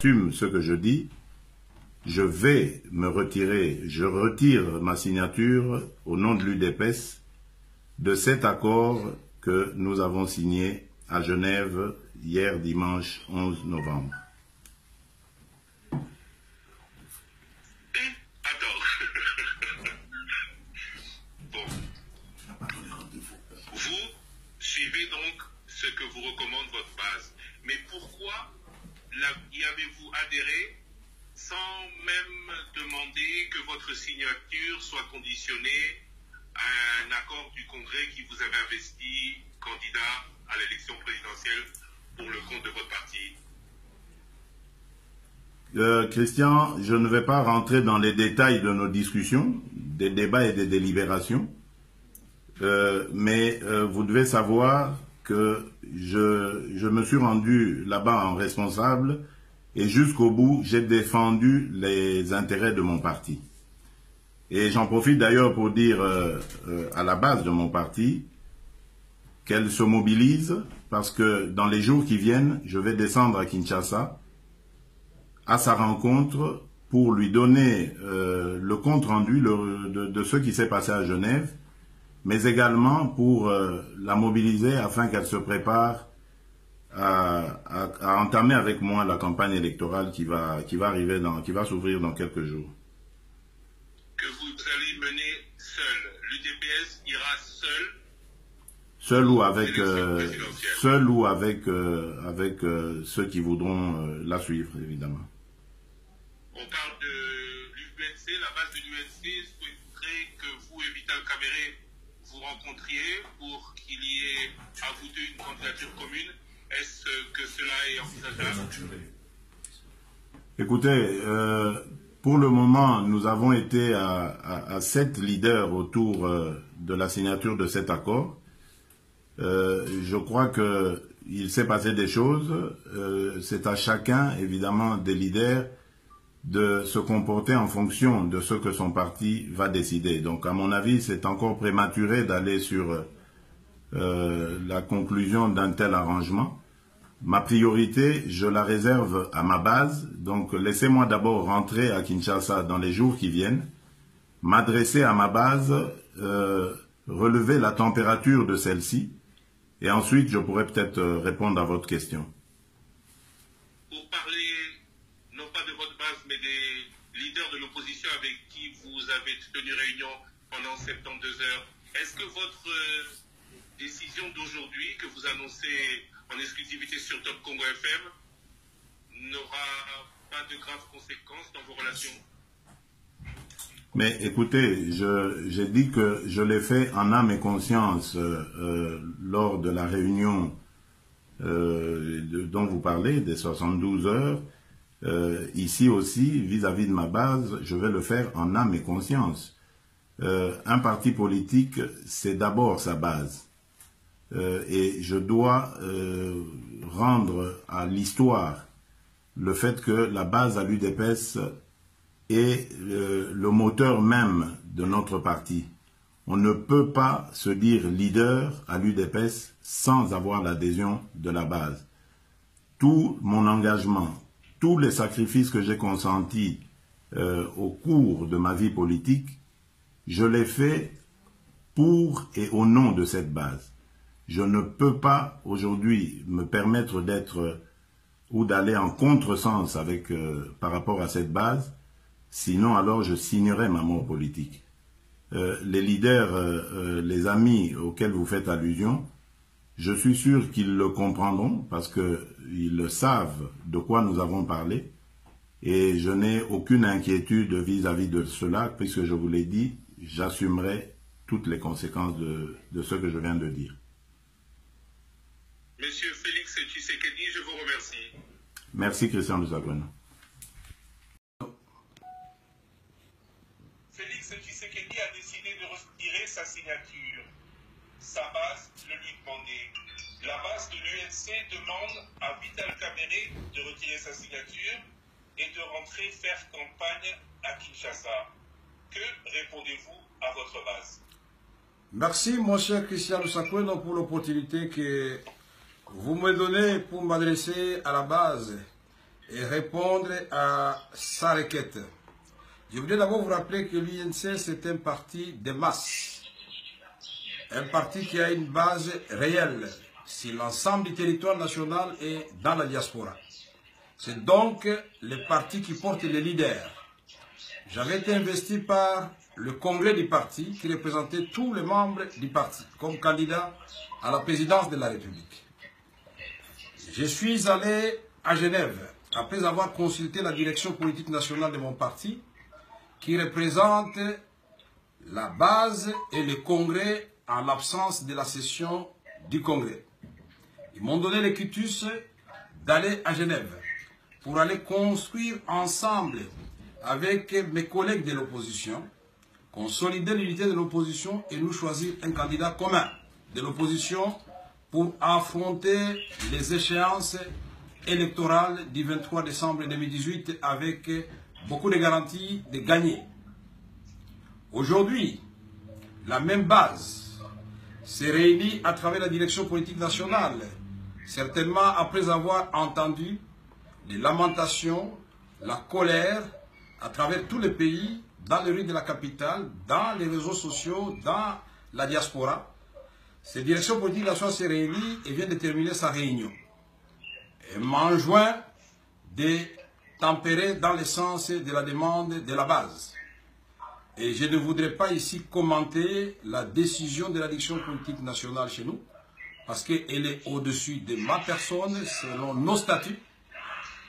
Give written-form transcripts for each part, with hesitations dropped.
j'assume ce que je dis, je vais me retirer, je retire ma signature au nom de l'UDPS de cet accord que nous avons signé à Genève hier dimanche 11 novembre. Vous suivez donc ce que vous recommande votre base. Mais pourquoi y avez-vous adhéré sans même demander que votre signature soit conditionnée à un accord du Congrès qui vous avait investi candidat à l'élection présidentielle pour le compte de votre parti? Christian, je ne vais pas rentrer dans les détails de nos discussions, des débats et des délibérations, mais vous devez savoir que je me suis rendu là-bas en responsable et jusqu'au bout, j'ai défendu les intérêts de mon parti. Et j'en profite d'ailleurs pour dire à la base de mon parti qu'elle se mobilise parce que dans les jours qui viennent, je vais descendre à Kinshasa à sa rencontre pour lui donner le compte-rendu de ce qui s'est passé à Genève, mais également pour la mobiliser afin qu'elle se prépare à entamer avec moi la campagne électorale qui va arriver qui va s'ouvrir dans quelques jours. Que vous allez mener seul. L'UDPS ira seul. Seul ou avec ceux qui voudront la suivre, évidemment. On parle de l'UNC, la base de l'UNC souhaiterait que vous et Vital Kamerhe vous rencontriez pour qu'il y ait à vous deux une candidature commune. Est-ce que cela est envisageable? Écoutez, pour le moment, nous avons été à 7 leaders autour de la signature de cet accord. Je crois qu'il s'est passé des choses. C'est à chacun, évidemment, des leaders de se comporter en fonction de ce que son parti va décider. Donc, à mon avis, c'est encore prématuré d'aller sur la conclusion d'un tel arrangement. Ma priorité, je la réserve à ma base. Donc, laissez-moi d'abord rentrer à Kinshasa dans les jours qui viennent, m'adresser à ma base, relever la température de celle-ci, et ensuite, je pourrais peut-être répondre à votre question. Pour parler, non pas de votre base, mais des leaders de l'opposition avec qui vous avez tenu réunion pendant 72 heures, est-ce que votre décision d'aujourd'hui, que vous annoncez en exclusivité sur Top Congo FM, n'aura pas de graves conséquences dans vos relations? Mais écoutez, j'ai dit que je l'ai fait en âme et conscience lors de la réunion dont vous parlez, des 72 heures. Ici aussi, vis-à-vis de ma base, je vais le faire en âme et conscience. Un parti politique, c'est d'abord sa base. Et je dois rendre à l'histoire le fait que la base à l'UDPS est le moteur même de notre parti. On ne peut pas se dire leader à l'UDPS sans avoir l'adhésion de la base. Tout mon engagement, tous les sacrifices que j'ai consentis au cours de ma vie politique, je les fais pour et au nom de cette base. Je ne peux pas aujourd'hui me permettre d'être ou d'aller en contresens avec par rapport à cette base, sinon alors je signerai ma mort politique. Les leaders, les amis auxquels vous faites allusion, je suis sûr qu'ils le comprendront parce qu'ils savent de quoi nous avons parlé et je n'ai aucune inquiétude vis-à-vis de cela puisque je vous l'ai dit, j'assumerai toutes les conséquences de ce que je viens de dire. Monsieur Félix Tshisekedi, je vous remercie. Merci Christian Lusagwena. Félix Tshisekedi a décidé de retirer sa signature. Sa base le lui demandait. La base de l'UNC demande à Vital Kamerhe de retirer sa signature et de rentrer faire campagne à Kinshasa. Que répondez-vous à votre base? Merci mon cher Christian Lusagwena pour l'opportunité que vous me donnez pour m'adresser à la base. et répondre à sa requête. Je voudrais d'abord vous rappeler que l'UNC, c'est un parti de masse. Un parti qui a une base réelle sur l'ensemble du territoire national et dans la diaspora. C'est donc le parti qui porte les leaders. J'avais été investi par le congrès du parti qui représentait tous les membres du parti comme candidat à la présidence de la République. Je suis allé à Genève après avoir consulté la direction politique nationale de mon parti qui représente la base et le congrès en l'absence de la session du congrès. Ils m'ont donné le quitus d'aller à Genève pour aller construire ensemble avec mes collègues de l'opposition, consolider l'unité de l'opposition et nous choisir un candidat commun de l'opposition pour affronter les échéances électorales du 23 décembre 2018 avec beaucoup de garanties de gagner. Aujourd'hui, la même base s'est réunie à travers la direction politique nationale, certainement après avoir entendu les lamentations, la colère à travers tous les pays, dans les rues de la capitale, dans les réseaux sociaux, dans la diaspora. Cette direction politique nationale s'est réunie et vient de terminer sa réunion. Elle m'enjoint de tempérer dans le sens de la demande de la base. Et je ne voudrais pas ici commenter la décision de la direction politique nationale chez nous, parce qu'elle est au-dessus de ma personne, selon nos statuts.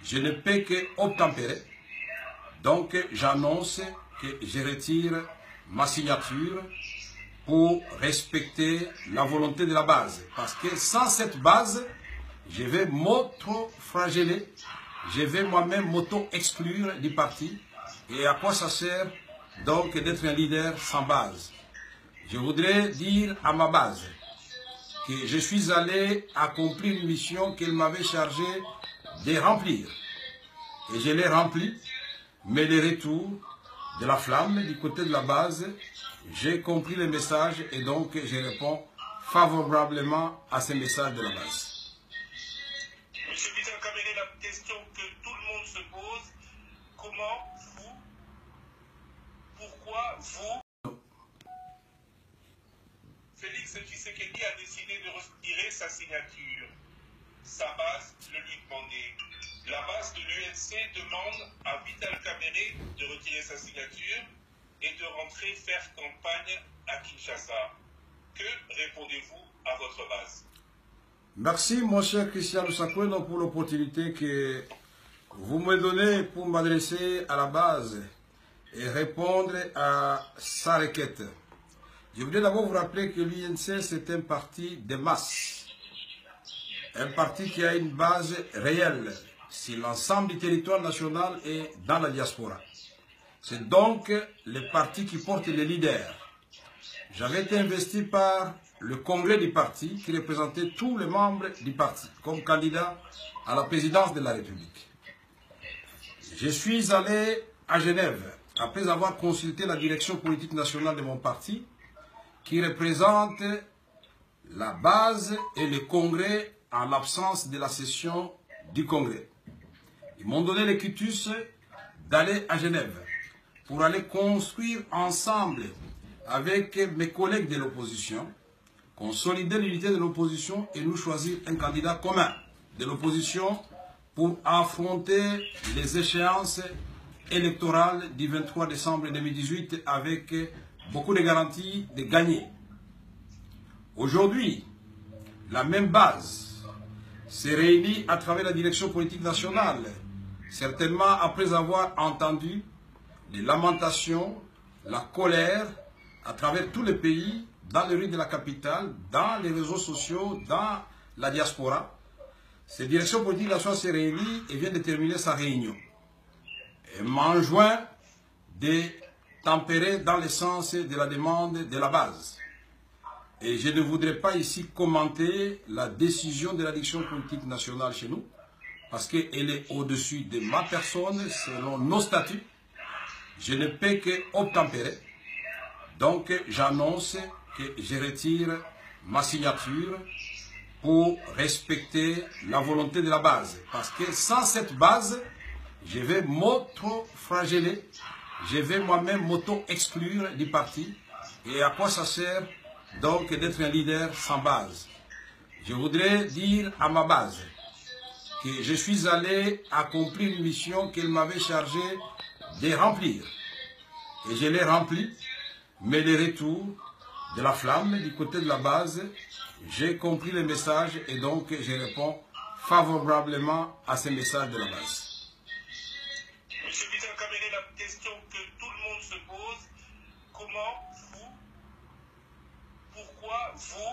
Je ne peux qu'obtempérer. Donc, j'annonce que je retire ma signature pour respecter la volonté de la base. Parce que sans cette base, je vais m'auto-flageller, je vais moi-même m'auto-exclure du parti. Et à quoi ça sert donc d'être un leader sans base? Je voudrais dire à ma base que je suis allé accomplir une mission qu'elle m'avait chargé de remplir. Et je l'ai remplie, mais le retour de la flamme du côté de la base, j'ai compris le message et donc je réponds favorablement à ce message de la base. Monsieur Vital Kamerhe, la question que tout le monde se pose, comment vous, pourquoi vous, Félix Tshisekedi a décidé de retirer sa signature. Sa base le lui demandait. La base de l'UNC demande à Vital Kamerhe de retirer sa signature et de rentrer faire campagne à Kinshasa. Que répondez-vous à votre base? Merci mon cher Christian Lusakweno pour l'opportunité que vous me donnez pour m'adresser à la base et répondre à sa requête. Je voudrais d'abord vous rappeler que l'UNC c'est un parti de masse. Un parti qui a une base réelle sur l'ensemble du territoire national et dans la diaspora. C'est donc le parti qui porte les leaders. J'avais été investi par le congrès du parti qui représentait tous les membres du parti comme candidat à la présidence de la République. Je suis allé à Genève après avoir consulté la direction politique nationale de mon parti qui représente la base et le congrès en l'absence de la session du congrès. Ils m'ont donné le quitus d'aller à Genève pour aller construire ensemble avec mes collègues de l'opposition, consolider l'unité de l'opposition et nous choisir un candidat commun de l'opposition pour affronter les échéances électorales du 23 décembre 2018 avec beaucoup de garanties de gagner. Aujourd'hui, la même base s'est réunie à travers la direction politique nationale, certainement après avoir entendu les lamentations, la colère à travers tous les pays, dans les rues de la capitale, dans les réseaux sociaux, dans la diaspora. Cette direction politique nationale s'est réunie et vient de terminer sa réunion. Elle m'enjoint de tempérer dans le sens de la demande de la base. Et je ne voudrais pas ici commenter la décision de la direction politique nationale chez nous, parce qu'elle est au-dessus de ma personne, selon nos statuts. Je ne peux qu'obtempérer. Donc, j'annonce que je retire ma signature pour respecter la volonté de la base. Parce que sans cette base, je vais m'auto-flageller, je vais moi-même m'auto-exclure du parti. Et à quoi ça sert donc d'être un leader sans base? Je voudrais dire à ma base que je suis allé accomplir une mission qu'elle m'avait chargé de remplir. Et je l'ai remplie, mais le retour de la flamme du côté de la base, j'ai compris le message et donc je réponds favorablement à ce message de la base. Monsieur Vital Kamerhe, la question que tout le monde se pose, pourquoi vous